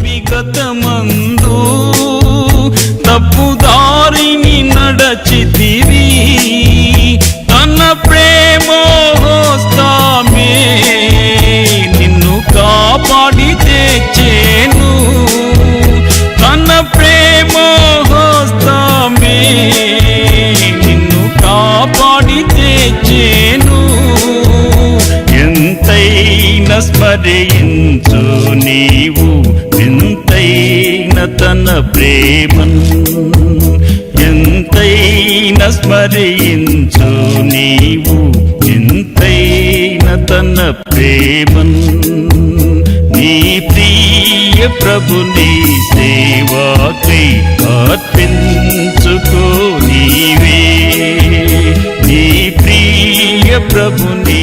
విగతమందు తప్పుదారిని నడచితివి తన ప్రేమ హస్తమే నిన్ను కాపాడి తెచ్చేను తన ప్రేమ హస్తమే నిన్ను కాపాడి తెచ్చేను ఎంతైనా స్మరించు నీవు ఎంతైన తన ప్రేమన్ ఎంతైనా స్మరించు నీవు ఎంతైన తన ప్రేమన్ నీ ప్రియ ప్రభుని సేవాకై అర్పించుకో నీవే నీ ప్రియ ప్రభుని